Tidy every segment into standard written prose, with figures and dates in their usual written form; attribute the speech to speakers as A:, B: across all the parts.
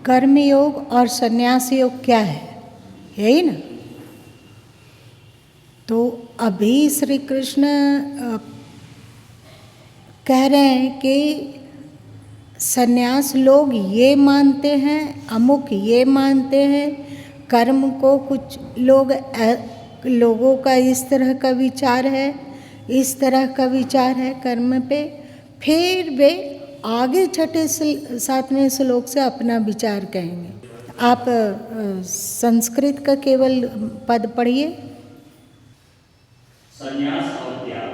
A: कर्मयोग और संन्यास योग क्या है, यही ना। तो अभी श्री कृष्ण कह रहे हैं कि संन्यास लोग ये मानते हैं, अमुक ये मानते हैं, कर्म को कुछ लोगों का इस तरह का विचार है, इस तरह का विचार है कर्म पे। फिर वे आगे छठे सातवें श्लोक से अपना विचार कहेंगे। आप संस्कृत का केवल पद पढ़िए।
B: संन्यास और त्याग।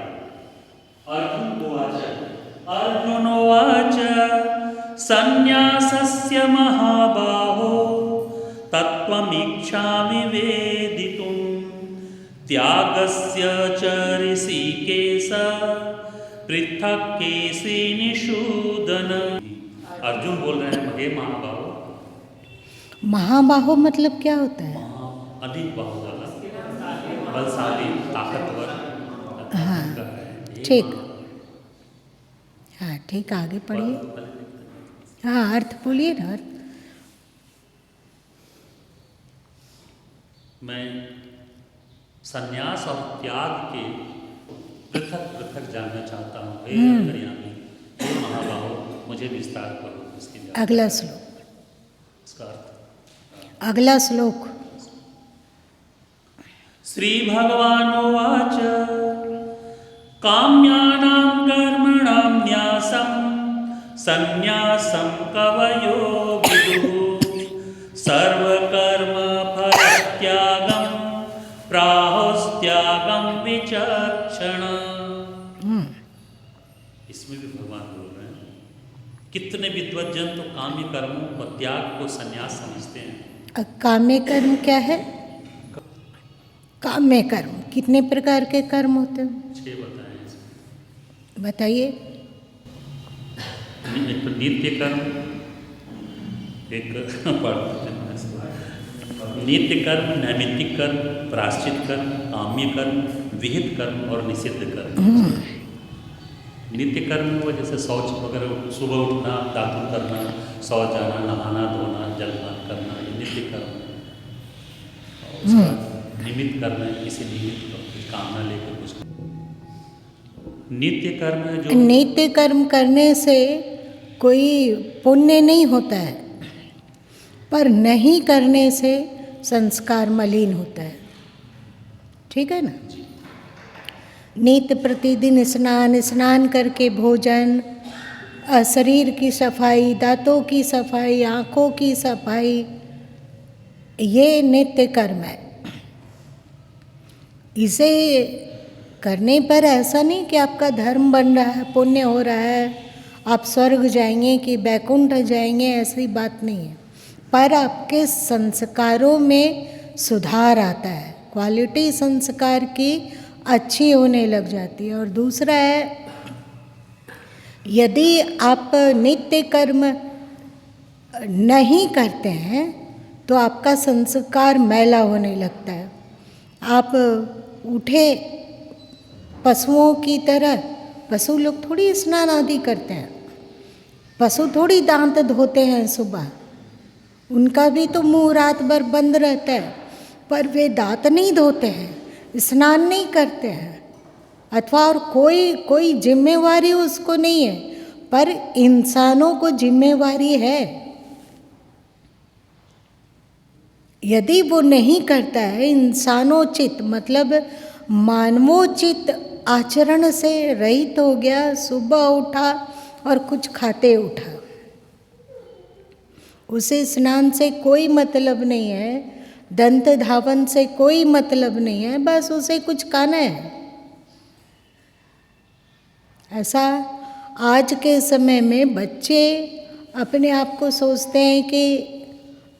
B: अर्जुन उवाच संन्यासस्य महाबाहो तत्त्वमिच्छामि वेदितुं त्यागस्य च ऋषिकेश पृथक् केशिनिषूदन। अर्जुन बोल रहे हैं, हे महाबाहो।
A: महाबाहो मतलब क्या होता है?
B: अधिक बाहुबल, बलशाली, ताकतवर।
A: हाँ ठीक, हाँ ठीक, आगे पढ़िए। हाँ अर्थ बोलिए ना, अर्थ।
B: मैं संन्यास और त्याग के पृथक पृथक जानना चाहता हूँ। हे अंतर्यामी, हे महाबाहो, मुझे विस्तार करो इसके।
A: अगला श्लोक,
B: इसका अर्थ।
A: अगला श्लोक।
B: श्री भगवानुवाच काम्यानां कर्मणां न्यासं संन्यासं कवयो विदुः सर्वकर्म फलत्यागं प्राहुस्त्यागं विचक्षण। इसमें भी भगवान बोल रहे हैं, कितने विद्वज्जन तो काम्य कर्मों और त्याग को संन्यास समझते हैं।
A: काम्य कर्म क्या है? काम्य कर्म कितने प्रकार के कर्म होते हैं?
B: 6 बताएं।
A: बताइए।
B: एक तो नित्य कर्म, एक नित्य कर्म, नैमित्तिक कर्म, प्रायश्चित कर्म, काम्य कर्म, विहित कर्म और निषिद्ध कर्म। नित्य कर्म वो जैसे शौच वगैरह, सुबह उठना, दातुन करना, शौच जाना, नहाना धोना, जलपान करना, ये नित्य कर्म है। निमित्त कर्म है, किसी निमित्त कुछ कामना लेकर कुछ। नित्य कर्म है जो
A: नित्य कर्म करने से कोई पुण्य नहीं होता है, पर नहीं करने से संस्कार मलिन होता है। ठीक है ना। नित्य प्रतिदिन स्नान करके भोजन, शरीर की सफाई, दांतों की सफाई, आँखों की सफाई, ये नित्य कर्म है। इसे करने पर ऐसा नहीं कि आपका धर्म बन रहा है, पुण्य हो रहा है, आप स्वर्ग जाएंगे कि बैकुंठ जाएंगे, ऐसी बात नहीं है। पर आपके संस्कारों में सुधार आता है, क्वालिटी संस्कार की अच्छी होने लग जाती है। और दूसरा है, यदि आप नित्य कर्म नहीं करते हैं तो आपका संस्कार मैला होने लगता है। आप उठे पशुओं की तरह, पशु लोग थोड़ी स्नान आदि करते हैं, पशु थोड़ी दांत धोते हैं सुबह, उनका भी तो मुंह रात भर बंद रहता है, पर वे दांत नहीं धोते हैं, स्नान नहीं करते हैं, अथवा और कोई जिम्मेवारी उसको नहीं है। पर इंसानों को जिम्मेवारी है। यदि वो नहीं करता है, इंसानोचित मतलब मानवोचित आचरण से रहित हो गया, सुबह उठा और कुछ खाते उठा, उसे स्नान से कोई मतलब नहीं है, दंत धावन से कोई मतलब नहीं है, बस उसे कुछ खाना है। ऐसा आज के समय में बच्चे अपने आप को सोचते हैं कि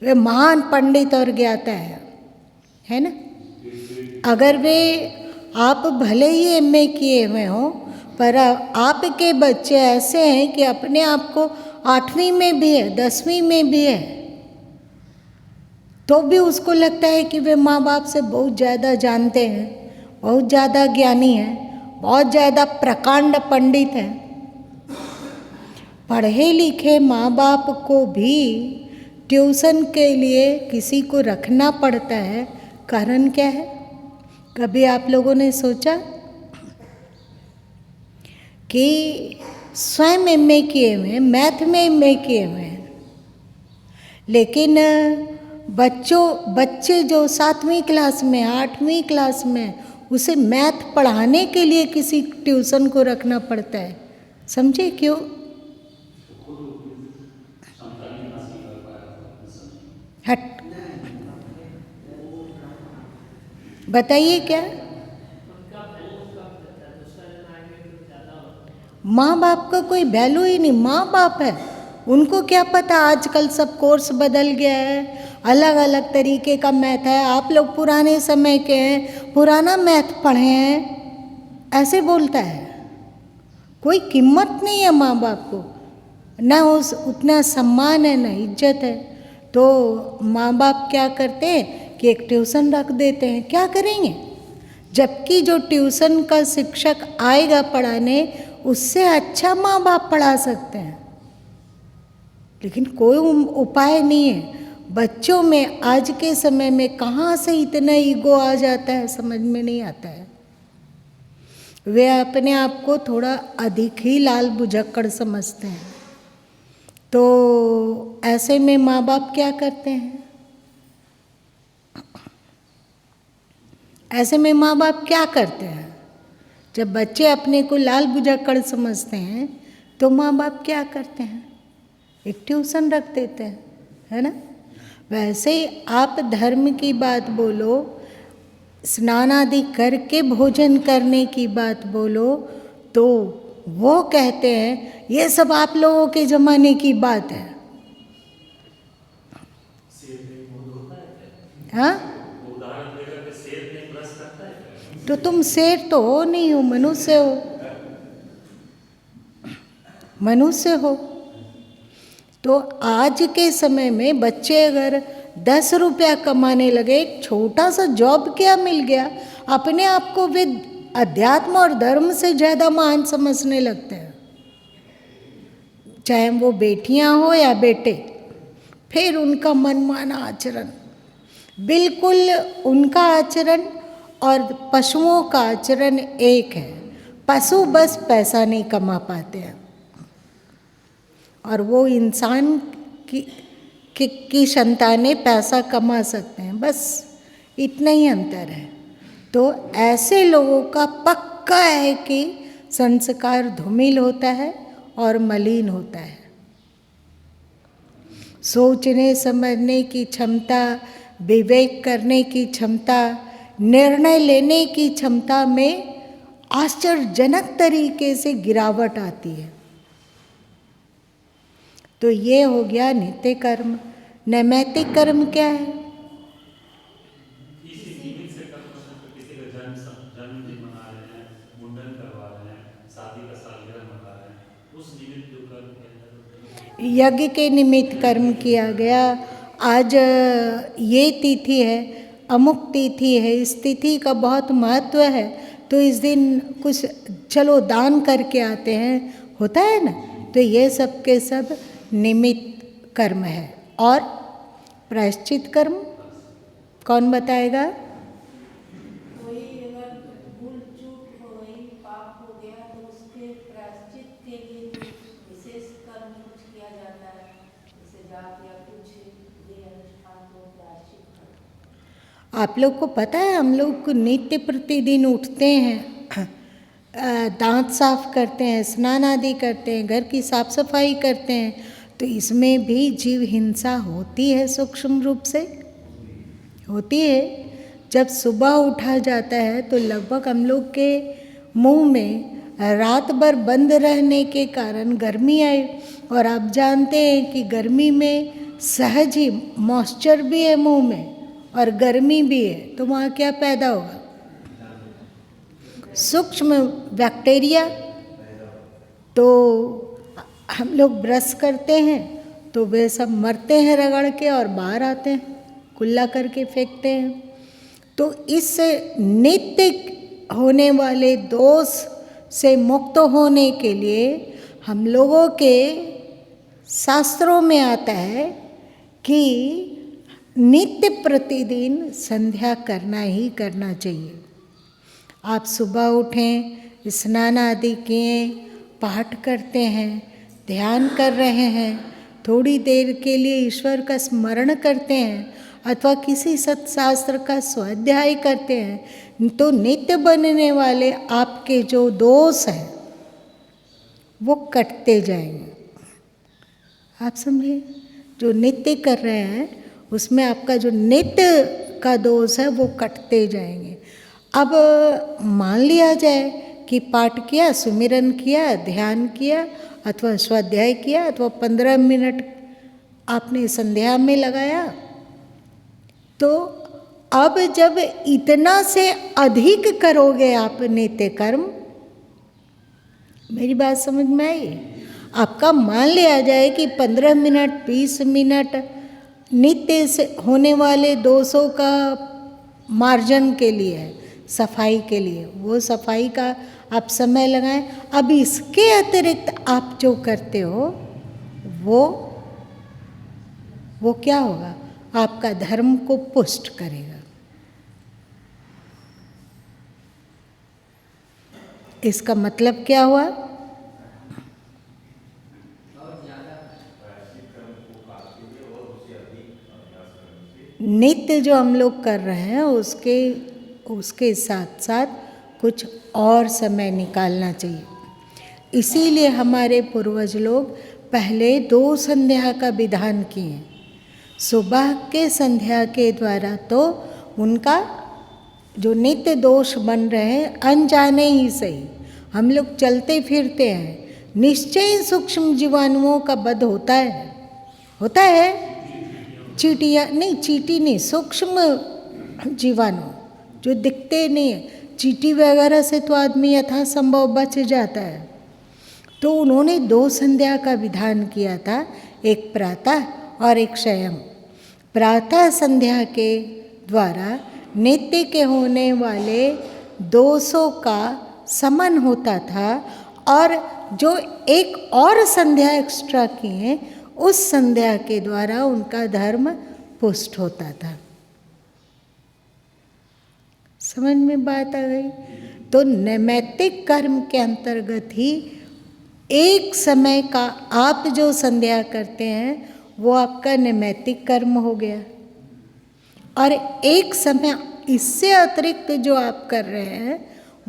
A: वे महान पंडित और ज्ञाता है ना। अगर वे, आप भले ही एमए किए हुए हों, पर आपके बच्चे ऐसे हैं कि अपने आप को 8वीं में भी है, 10वीं में भी है, तो भी उसको लगता है कि वे माँ बाप से बहुत ज़्यादा जानते हैं, बहुत ज़्यादा ज्ञानी हैं, बहुत ज़्यादा प्रकांड पंडित हैं। पढ़े लिखे माँ बाप को भी ट्यूशन के लिए किसी को रखना पड़ता है, कारण क्या है? कभी आप लोगों ने सोचा कि स्वयं एमए किए हुए, मैथ में एमए किए हुए हैं, लेकिन बच्चे जो 7वीं क्लास में 8वीं क्लास में, उसे मैथ पढ़ाने के लिए किसी ट्यूशन को रखना पड़ता है। समझे क्यों? हट, बताइए क्या? माँ बाप का कोई वैल्यू ही नहीं। माँ बाप है, उनको क्या पता, आजकल सब कोर्स बदल गया है, अलग अलग तरीके का मैथ है। आप लोग पुराने समय के हैं, पुराना मैथ पढ़े हैं, ऐसे बोलता है। कोई कीमत नहीं है माँ बाप को, ना उतना सम्मान है, ना इज्जत है। तो माँ बाप क्या करते हैं कि एक ट्यूशन रख देते हैं। क्या करेंगे? जबकि जो ट्यूशन का शिक्षक आएगा पढ़ाने, उससे अच्छा माँ बाप पढ़ा सकते हैं, लेकिन कोई उपाय नहीं है। बच्चों में आज के समय में कहाँ से इतना ईगो आ जाता है, समझ में नहीं आता है। वे अपने आप को थोड़ा अधिक ही लाल बुझक्कड़ समझते हैं। तो ऐसे में माँ बाप क्या करते हैं? ऐसे में माँ बाप क्या करते हैं? जब बच्चे अपने को लाल बुझक्कड़ समझते हैं, तो माँ बाप क्या करते हैं? एक ट्यूशन रख देते हैं, है ना? वैसे ही आप धर्म की बात बोलो, स्नान आदि करके भोजन करने की बात बोलो, तो वो कहते हैं ये सब आप लोगों के ज़माने की बात है। हाँ, तो तुम शेर तो हो नहीं हो, मनुष्य हो, मनुष्य हो। तो आज के समय में बच्चे अगर 10 रुपया कमाने लगे, एक छोटा सा जॉब क्या मिल गया, अपने आप को वे अध्यात्म और धर्म से ज़्यादा महान समझने लगते हैं, चाहे वो बेटियां हो या बेटे। फिर उनका मनमाना आचरण, बिल्कुल उनका आचरण और पशुओं का आचरण एक है। पशु बस पैसा नहीं कमा पाते हैं, और वो इंसान की संतानें पैसा कमा सकते हैं, बस इतना ही अंतर है। तो ऐसे लोगों का पक्का है कि संस्कार धूमिल होता है और मलिन होता है। सोचने समझने की क्षमता, विवेक करने की क्षमता, निर्णय लेने की क्षमता में आश्चर्यजनक तरीके से गिरावट आती है। तो ये हो गया नित्य कर्म। नैमित्तिक कर्म क्या है? यज्ञ के निमित्त कर्म किया गया। आज ये तिथि है, अमुक तिथि है, इस तिथि का बहुत महत्व है, तो इस दिन कुछ चलो दान करके आते हैं, होता है ना। तो ये सब के सब निमित्त कर्म है। और प्रायश्चित कर्म कौन बताएगा?
C: कोई अगर भूल चूक हो गई, पाप हो गया, तो उसके प्रायश्चित के लिए विशेष कर्म कुछ किया जाता है, जैसे जाप या कुछ ये अनुष्ठान को प्रायश्चित कर्म।
A: आप लोग को पता है, हम लोग नित्य प्रतिदिन उठते हैं, दांत साफ करते हैं, स्नान आदि करते हैं, घर की साफ सफाई करते हैं, तो इसमें भी जीव हिंसा होती है, सूक्ष्म रूप से होती है। जब सुबह उठा जाता है तो लगभग हम लोग के मुंह में रात भर बंद रहने के कारण गर्मी आई, और आप जानते हैं कि गर्मी में सहज ही मॉइस्चर भी है मुंह में और गर्मी भी है, तो वहाँ क्या पैदा होगा? सूक्ष्म बैक्टीरिया। तो हम लोग ब्रश करते हैं तो वे सब मरते हैं रगड़ के और बाहर आते हैं, कुल्ला करके फेंकते हैं। तो इस नित्य होने वाले दोष से मुक्त होने के लिए हम लोगों के शास्त्रों में आता है कि नित्य प्रतिदिन संध्या करना ही करना चाहिए। आप सुबह उठें, स्नान आदि किए, पाठ करते हैं, ध्यान कर रहे हैं, थोड़ी देर के लिए ईश्वर का स्मरण करते हैं अथवा किसी सत्शास्त्र का स्वाध्याय करते हैं, तो नित्य बनने वाले आपके जो दोष हैं वो कटते जाएंगे। आप समझे? जो नित्य कर रहे हैं उसमें आपका जो नित्य का दोष है वो कटते जाएंगे। अब मान लिया जाए कि पाठ किया, सुमिरन किया, ध्यान किया अथवा स्वाध्याय किया अथवा 15 मिनट आपने संध्या में लगाया, तो अब जब इतना से अधिक करोगे आप नित्य कर्म, मेरी बात समझ में आई? आपका मान लिया जाए कि 15 मिनट 20 मिनट नित्य से होने वाले दोषों का मार्जन के लिए है, सफाई के लिए, वो सफाई का आप समय लगाएं। अब इसके अतिरिक्त आप जो करते हो वो क्या होगा? आपका धर्म को पुष्ट करेगा। इसका मतलब क्या हुआ? नित्य जो हम लोग कर रहे हैं उसके साथ साथ कुछ और समय निकालना चाहिए। इसीलिए हमारे पूर्वज लोग पहले 2 संध्या का विधान किए। सुबह के संध्या के द्वारा तो उनका जो नित्य दोष बन रहे हैं अनजाने ही सही, हम लोग चलते फिरते हैं, निश्चय सूक्ष्म जीवाणुओं का वध होता है। चींटियाँ नहीं, चींटी नहीं, सूक्ष्म जीवाणु जो दिखते नहीं है, चींटी वगैरह से तो आदमी यथासंभव बच जाता है। तो उन्होंने 2 संध्या का विधान किया था, एक प्रातः और एक शयन। प्रातः संध्या के द्वारा नित्य के होने वाले दोषों का समन होता था, और जो एक और संध्या एक्स्ट्रा किए उस संध्या के द्वारा उनका धर्म पुष्ट होता था। समझ में बात आ गई? तो नैमित्तिक कर्म के अंतर्गत ही एक समय का आप जो संध्या करते हैं वो आपका नैमित्तिक कर्म हो गया, और एक समय इससे अतिरिक्त जो आप कर रहे हैं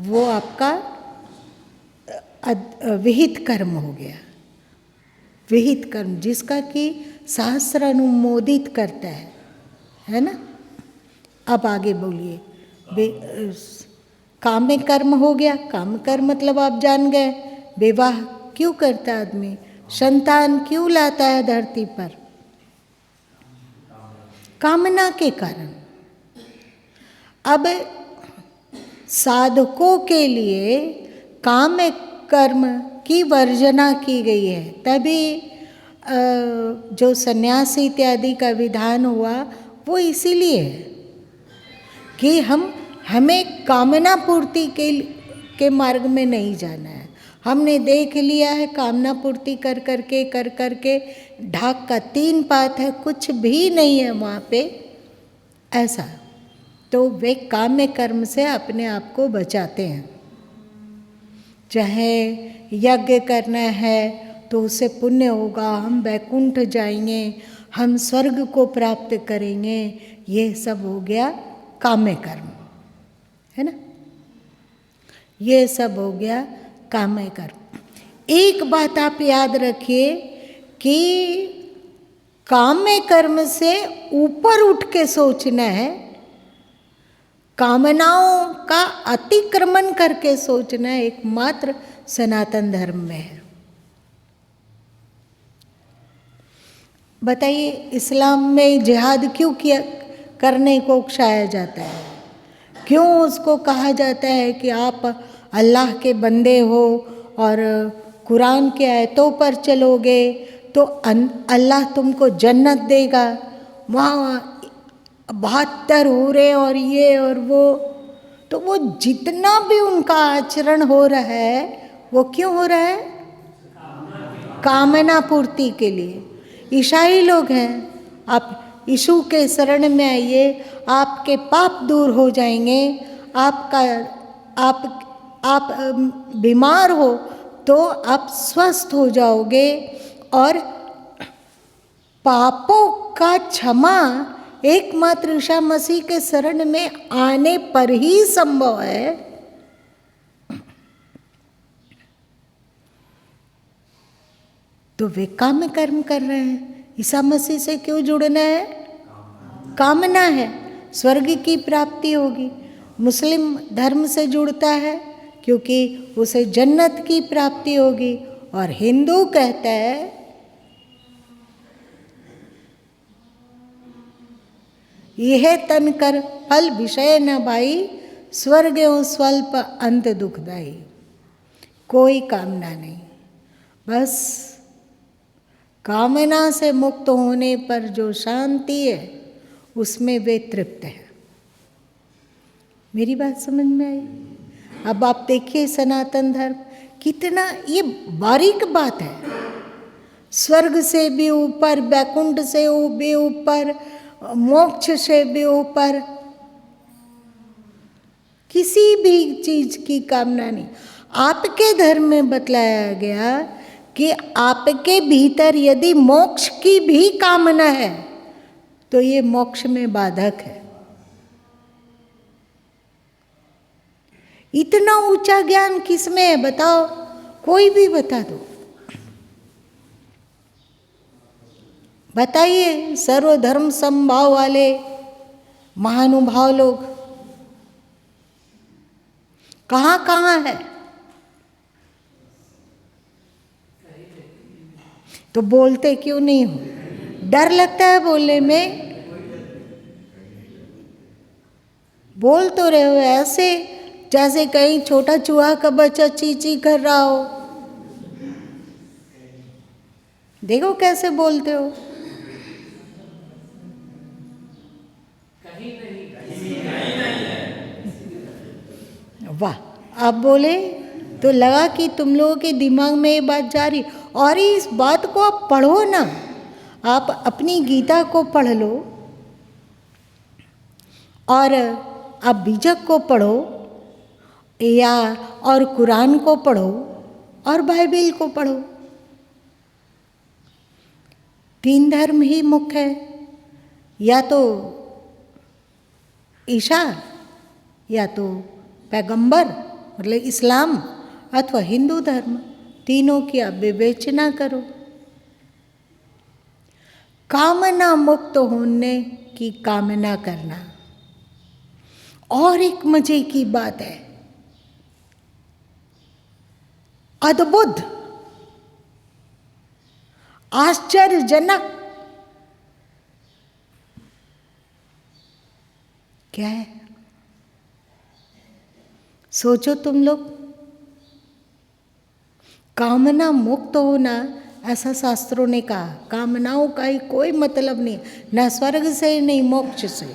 A: वो आपका विहित कर्म हो गया। विहित कर्म जिसका कि शास्त्र अनुमोदित करता है ना? अब आगे बोलिए। काम्य कर्म हो गया। काम्य कर्म मतलब आप जान गए, विवाह क्यों करता है आदमी, संतान क्यों लाता है धरती पर? कामना के कारण। अब साधकों के लिए काम्य कर्म की वर्जना की गई है, तभी जो सन्यास इत्यादि का विधान हुआ वो इसीलिए है कि हमें कामना पूर्ति के मार्ग में नहीं जाना है। हमने देख लिया है कामना पूर्ति कर करके ढाक का 3 पात है, कुछ भी नहीं है वहाँ पे ऐसा, तो वे काम्य कर्म से अपने आप को बचाते हैं। चाहे यज्ञ करना है तो उससे पुण्य होगा, हम वैकुंठ जाएंगे, हम स्वर्ग को प्राप्त करेंगे, ये सब हो गया काम्य कर्म, है ना? ये सब हो गया काम्य कर्म। एक बात आप याद रखिए कि काम्य कर्म से ऊपर उठ के सोचना है, कामनाओं का अतिक्रमण करके सोचना एकमात्र सनातन धर्म में है। बताइए, इस्लाम में जिहाद क्यों करने को उकसाया जाता है? क्यों उसको कहा जाता है कि आप अल्लाह के बंदे हो और कुरान के आयतों पर चलोगे तो अल्लाह तुमको जन्नत देगा, वहाँ 72 हूरें और ये और वो। तो वो जितना भी उनका आचरण हो रहा है वो क्यों हो रहा है? कामना पूर्ति के लिए। ईसाई लोग हैं आप यीशु के शरण में आइए, आपके पाप दूर हो जाएंगे। आप बीमार हो तो आप स्वस्थ हो जाओगे, और पापों का क्षमा एकमात्र ईसा मसीह के शरण में आने पर ही संभव है। तो वे काम कर्म कर रहे हैं। ईसा मसीह से क्यों जुड़ना है? कामना है, स्वर्ग की प्राप्ति होगी। मुस्लिम धर्म से जुड़ता है क्योंकि उसे जन्नत की प्राप्ति होगी, और हिंदू कहता है यह तन कर फल विषय न भाई, स्वर्ग एवं स्वल्प अंत दुखदाई। कोई कामना नहीं, बस कामना से मुक्त होने पर जो शांति है उसमें वे तृप्त है। मेरी बात समझ में आई? अब आप देखिए सनातन धर्म कितना ये बारीक बात है। स्वर्ग से भी ऊपर, बैकुंठ से भी ऊपर, मोक्ष से भी ऊपर, किसी भी चीज की कामना नहीं। आपके धर्म में बतलाया गया कि आपके भीतर यदि मोक्ष की भी कामना है तो ये मोक्ष में बाधक है। इतना ऊंचा ज्ञान किसमें है बताओ? कोई भी बता दो, बताइए। सर्वधर्म समभाव वाले महानुभाव लोग कहाँ कहाँ है? तो बोलते क्यों नहीं हो? डर लगता है बोलने में? बोल तो रहे हो ऐसे जैसे कहीं छोटा चूहा का बच्चा ची ची कर रहा हो। देखो कैसे बोलते हो। वाह, आप बोले तो लगा कि तुम लोगों के दिमाग में ये बात जा रही। और इस बात को आप पढ़ो ना, आप अपनी गीता को पढ़ लो, और आप बीजक को पढ़ो, या और कुरान को पढ़ो, और बाइबिल को पढ़ो। 3 धर्म ही मुख्य है, या तो ईसा, या तो पैगंबर मतलब इस्लाम, अथवा हिंदू धर्म। तीनों की आप विवेचना करो। कामना मुक्त होने की कामना करना। और एक मजे की बात है, अद्भुत आश्चर्यजनक क्या है? सोचो तुम लोग, कामना मुक्त होना, ऐसा शास्त्रों ने कहा। कामनाओं का ही कोई मतलब नहीं, न स्वर्ग से नहीं मोक्ष से,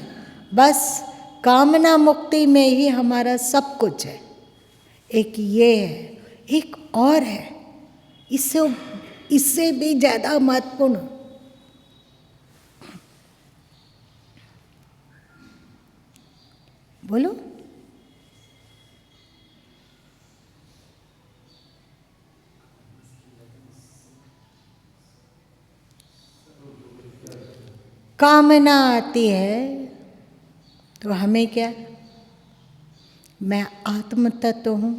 A: बस कामना मुक्ति में ही हमारा सब कुछ है। एक ये है, एक और है, इससे भी ज़्यादा महत्वपूर्ण। बोलो। कामना आती है तो हमें क्या, मैं आत्म तत्व हूँ,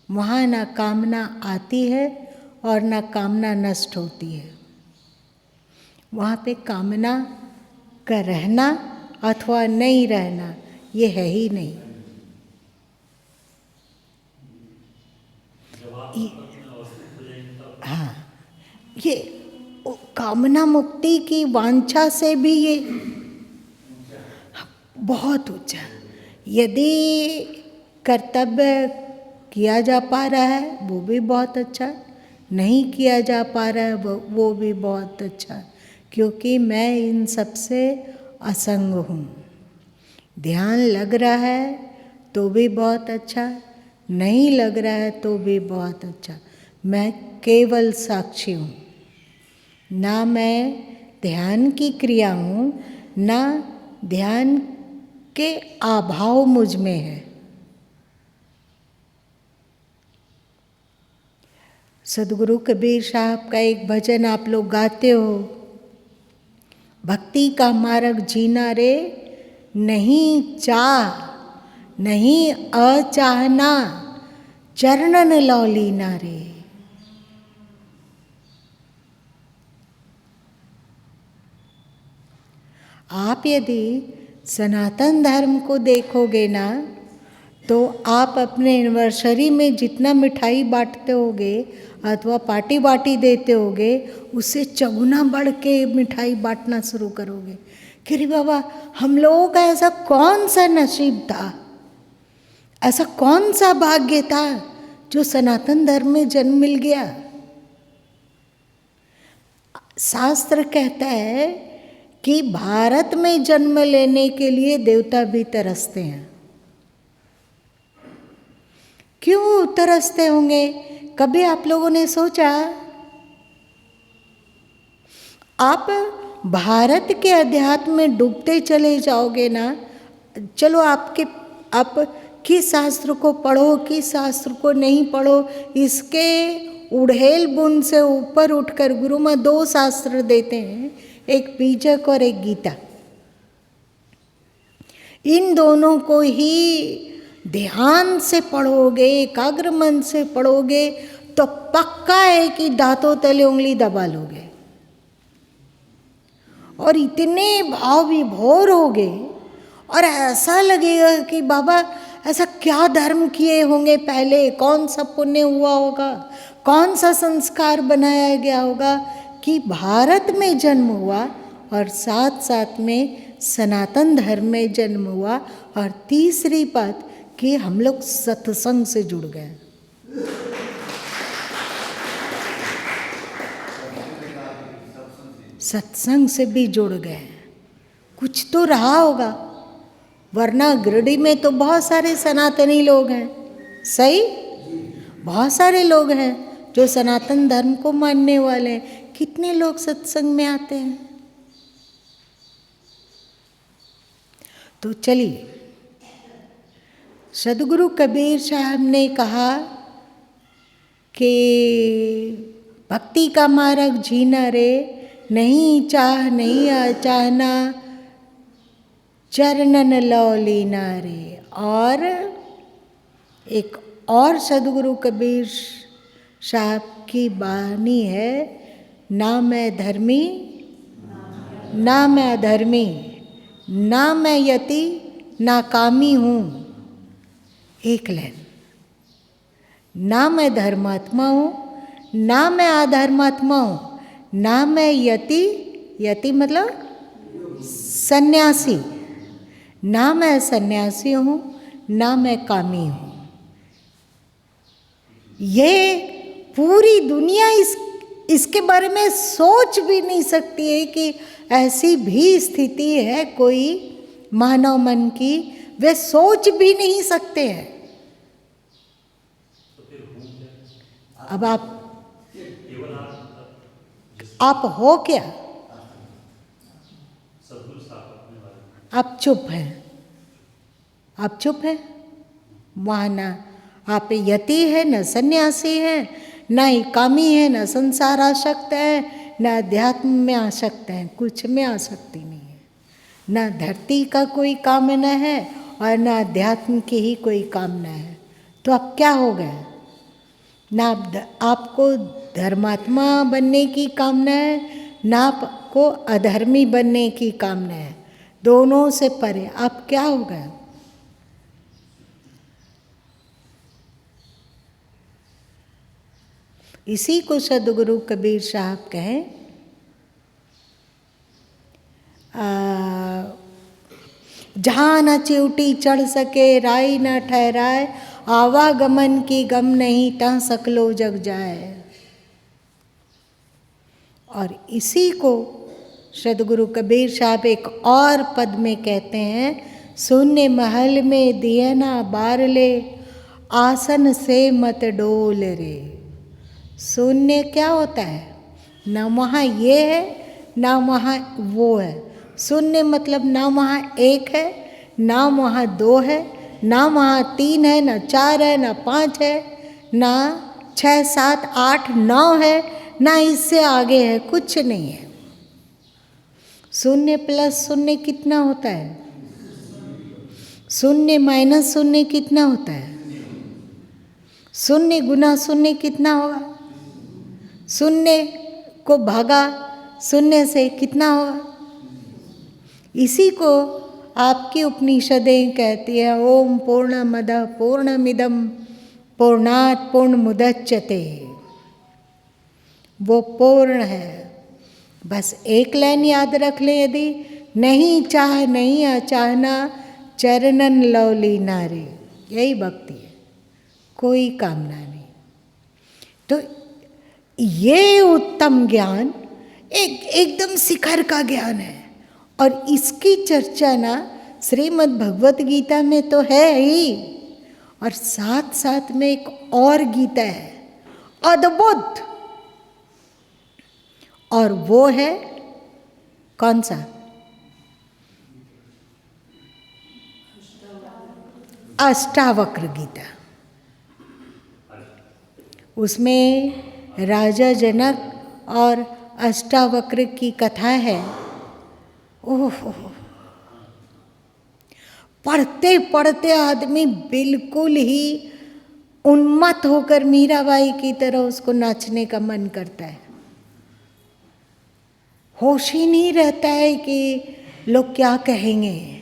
A: वहाँ ना कामना आती है और ना कामना नष्ट होती है। वहाँ पे कामना का रहना अथवा नहीं रहना ये है ही नहीं। हाँ, ये कामना मुक्ति की वांछा से भी ये बहुत ऊंचा। यदि कर्तव्य किया जा पा रहा है वो भी बहुत अच्छा, नहीं किया जा पा रहा है वो भी बहुत अच्छा, क्योंकि मैं इन सब से असंग हूँ। ध्यान लग रहा है तो भी बहुत अच्छा, नहीं लग रहा है तो भी बहुत अच्छा। मैं केवल साक्षी हूँ, ना मैं ध्यान की क्रिया हूँ, ना ध्यान के अभाव मुझ में है। सदगुरु कबीर साहब का एक भजन आप लोग गाते हो, भक्ति का मार्ग जीना रे, नहीं चाह नहीं अचाहना, चरणन लौलीना रे। आप यदि सनातन धर्म को देखोगे ना, तो आप अपने एनिवर्सरी में जितना मिठाई बांटते होगे अथवा पार्टी बाटी देते होगे, उससे चौगुना बढ़ के मिठाई बांटना शुरू करोगे कि अरे बाबा, हम लोगों का ऐसा कौन सा नसीब था, ऐसा कौन सा भाग्य था जो सनातन धर्म में जन्म मिल गया। शास्त्र कहता है कि भारत में जन्म लेने के लिए देवता भी तरसते हैं। क्यों तरसते होंगे? कभी आप लोगों ने सोचा? आप भारत के अध्यात्म में डूबते चले जाओगे ना, चलो आप किस शास्त्र को पढ़ो, किस शास्त्र को नहीं पढ़ो, इसके उड़ेल बुन से ऊपर उठकर गुरु माँ 2 शास्त्र देते हैं, एक बीजक और एक गीता। इन दोनों को ही ध्यान से पढ़ोगे, एकाग्र मन से पढ़ोगे, तो पक्का है कि दांतों तले उंगली दबा लोगे और इतने भाव विभोर होगे और ऐसा लगेगा कि बाबा ऐसा क्या धर्म किए होंगे पहले, कौन सा पुण्य हुआ होगा, कौन सा संस्कार बनाया गया होगा कि भारत में जन्म हुआ और साथ साथ में सनातन धर्म में जन्म हुआ। और तीसरी बात कि हम लोग सत्संग से जुड़ गए। सत्संग से भी जुड़ गए, कुछ तो रहा होगा, वरना गिरडी में तो बहुत सारे सनातनी लोग हैं, सही, बहुत सारे लोग हैं जो सनातन धर्म को मानने वाले हैं। कितने लोग सत्संग में आते हैं? तो चलिए, सदगुरु कबीर साहब ने कहा कि भक्ति का मार्ग जीना रे, नहीं चाह नहीं अचाहना, चरणन लौ लीना रे। और एक और सदगुरु कबीर साहब की बानी है, ना मैं धर्मी ना मैं अधर्मी, ना मैं यति ना कामी हूँ। एक लाइन, ना मैं धर्मात्मा हूँ ना मैं अधर्मात्मा हूँ, ना मैं यति मतलब सन्यासी, ना मैं सन्यासी हूँ ना मैं कामी हूँ। ये पूरी दुनिया इसके बारे में सोच भी नहीं सकती है कि ऐसी भी स्थिति है कोई मानव मन की, वे सोच भी नहीं सकते हैं। अब आप हो क्या? आप चुप हैं, आप चुप हैं। वहाँ ना आप यति है, न सन्यासी है, ना ही कामी है, न संसार आसक्त है, न अध्यात्म में आसक्त है, कुछ में आसक्ति नहीं है। न धरती का कोई कामना है और न अध्यात्म की ही कोई कामना है। तो आप क्या हो गए? ना आपको धर्मात्मा बनने की कामना है, ना आपको अधर्मी बनने की कामना है, दोनों से परे आप क्या हो गए? इसी को सदगुरु कबीर साहब कहें, जहाँ न चिवटी चढ़ सके राई न ठहराए, आवागमन की गम नहीं ता सकलो जग जाए। और इसी को सदगुरु कबीर साहब एक और पद में कहते हैं, शून्य महल में दिए ना बार ले, आसन से मत डोल रे। शून्य क्या होता है? न वहाँ ये है ना वहाँ वो है। शून्य मतलब ना वहाँ एक है, ना वहाँ दो है, ना वहाँ तीन है, ना चार है, ना पाँच है, ना 6, 7, 8, 9 है, ना इससे आगे है, कुछ नहीं है। शून्य प्लस शून्य कितना होता है? शून्य माइनस शून्य कितना होता है? शून्य गुना शून्य कितना होगा? शून्य को भागा शून्य से कितना होगा? इसी को आपकी उपनिषदें कहती है, ओम पूर्णमदः पूर्णमिदं पूर्णात् पूर्णमुदच्यते। वो पूर्ण है। बस एक लाइन याद रख लें, यदि नहीं चाह नहीं अचाहना चरणन लवलीना रे, यही भक्ति है, कोई कामना नहीं। तो ये उत्तम ज्ञान एकदम शिखर का ज्ञान है, और इसकी चर्चा ना श्रीमद् भगवत गीता में तो है ही, और साथ साथ में एक और गीता है अद्भुत, और वो है कौन सा? अष्टावक्र गीता। उसमें राजा जनक और अष्टावक्र की कथा है। ओह, पढ़ते पढ़ते आदमी बिल्कुल ही उन्मत्त होकर मीराबाई की तरह उसको नाचने का मन करता है। होश ही नहीं रहता है कि लोग क्या कहेंगे,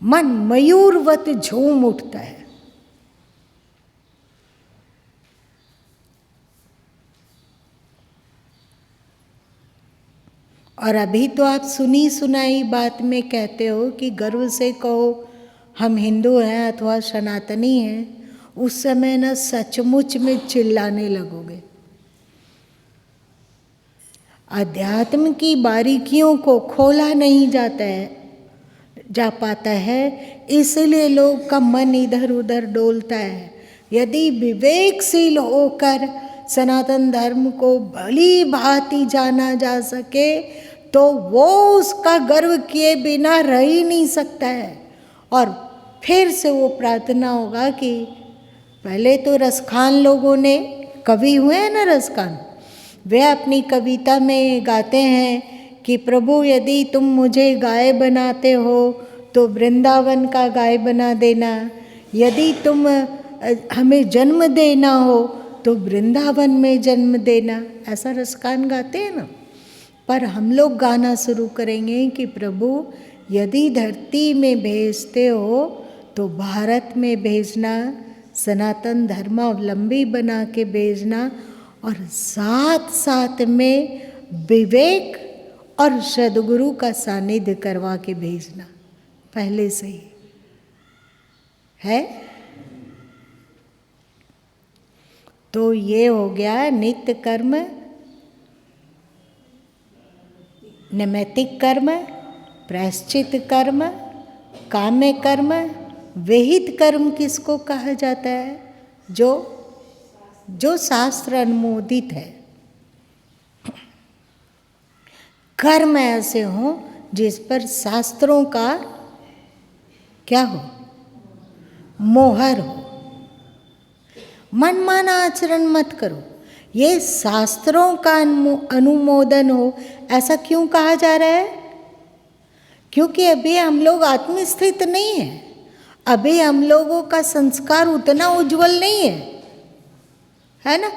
A: मन मयूरवत झूम उठता है। और अभी तो आप सुनी सुनाई बात में कहते हो कि गर्व से कहो हम हिंदू हैं अथवा सनातनी हैं, उस समय न सचमुच में चिल्लाने लगोगे। अध्यात्म की बारीकियों को खोला नहीं जा पाता है, इसलिए लोग का मन इधर उधर डोलता है। यदि विवेकशील होकर सनातन धर्म को भली भांति जाना जा सके तो वो उसका गर्व किए बिना रह ही नहीं सकता है। और फिर से वो प्रार्थना होगा कि पहले तो रसखान लोगों ने, कवि हुए हैं ना रसखान, वे अपनी कविता में गाते हैं कि प्रभु यदि तुम मुझे गाय बनाते हो तो वृंदावन का गाय बना देना, यदि तुम हमें जन्म देना हो तो वृंदावन में जन्म देना। ऐसा रसखान गाते हैं ना। पर हम लोग गाना शुरू करेंगे कि प्रभु यदि धरती में भेजते हो तो भारत में भेजना, सनातन धर्मावलंबी बना के भेजना, और साथ साथ में विवेक और सद्गुरु का सानिध्य करवा के भेजना। पहले से ही है। तो ये हो गया नित्य कर्म, नैमित्तिक कर्म, प्रायश्चित कर्म, काम्य कर्म। विहित कर्म किसको कहा जाता है? जो शास्त्र अनुमोदित है। कर्म ऐसे हो जिस पर शास्त्रों का क्या हो? मोहर हो। मनमाना आचरण मत करो। ये शास्त्रों का अनुमोदन हो, ऐसा क्यों कहा जा रहा है? क्योंकि अभी हम लोग आत्मस्थित नहीं है, अभी हम लोगों का संस्कार उतना उज्जवल नहीं है ना।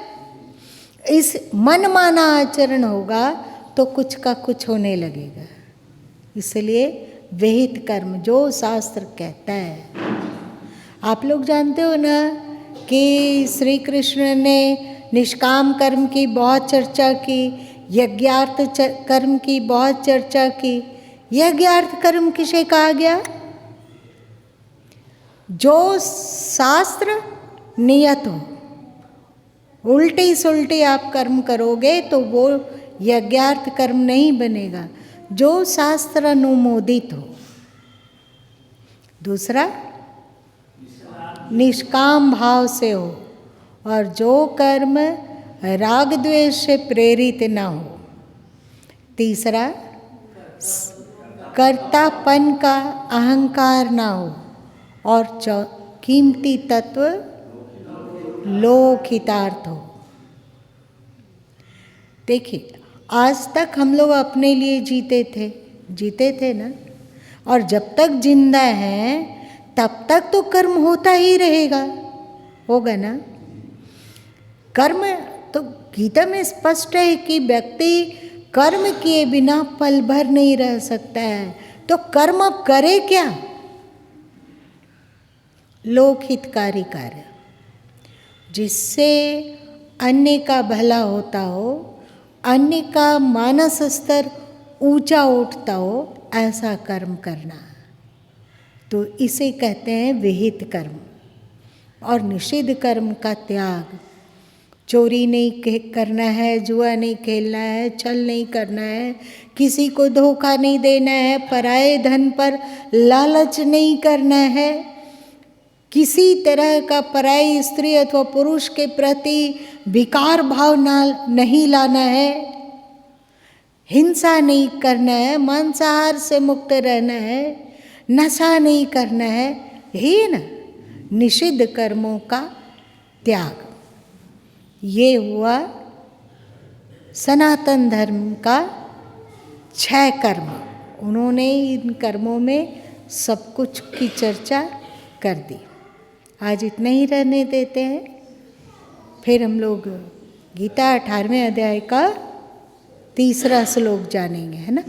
A: इस मनमाना आचरण होगा तो कुछ का कुछ होने लगेगा। इसलिए विहित कर्म जो शास्त्र कहता है। आप लोग जानते हो ना कि श्री कृष्ण ने निष्काम कर्म की बहुत चर्चा की, यज्ञार्थ कर्म की बहुत चर्चा की। यज्ञार्थ कर्म किसे कहा गया? जो शास्त्र नियत हो। उल्टी सुल्टी आप कर्म करोगे तो वो यज्ञार्थ कर्म नहीं बनेगा, जो शास्त्र अनुमोदित हो। दूसरा निष्काम भाव से हो, और जो कर्म राग द्वेष से प्रेरित ना हो। तीसरा कर्तापन का अहंकार ना हो, और कीमती तत्व लोकहितार्थ हो। देखिए, आज तक हम लोग अपने लिए जीते थे ना, और जब तक जिंदा हैं तब तक तो कर्म होता ही रहेगा, होगा ना। कर्म तो गीता में स्पष्ट है कि व्यक्ति कर्म किए बिना पल भर नहीं रह सकता है। तो कर्म अब करे क्या? लोकहितकारी कार्य, जिससे अन्य का भला होता हो, अन्य का मानस स्तर ऊंचा उठता हो, ऐसा कर्म करना। तो इसे कहते हैं विहित कर्म। और निषिद्ध कर्म का त्याग, चोरी नहीं करना है, जुआ नहीं खेलना है, छल नहीं करना है, किसी को धोखा नहीं देना है, पराये धन पर लालच नहीं करना है, किसी तरह का पराई स्त्री अथवा पुरुष के प्रति विकार भाव नहीं लाना है, हिंसा नहीं करना है, मांसाहार से मुक्त रहना है, नशा नहीं करना है, यही है ना निषिद्ध कर्मों का त्याग। ये हुआ सनातन धर्म का 6 कर्म। उन्होंने इन कर्मों में सब कुछ की चर्चा कर दी। आज इतना ही रहने देते हैं, फिर हम लोग गीता 18वें अध्याय का 3रा श्लोक जानेंगे, है ना।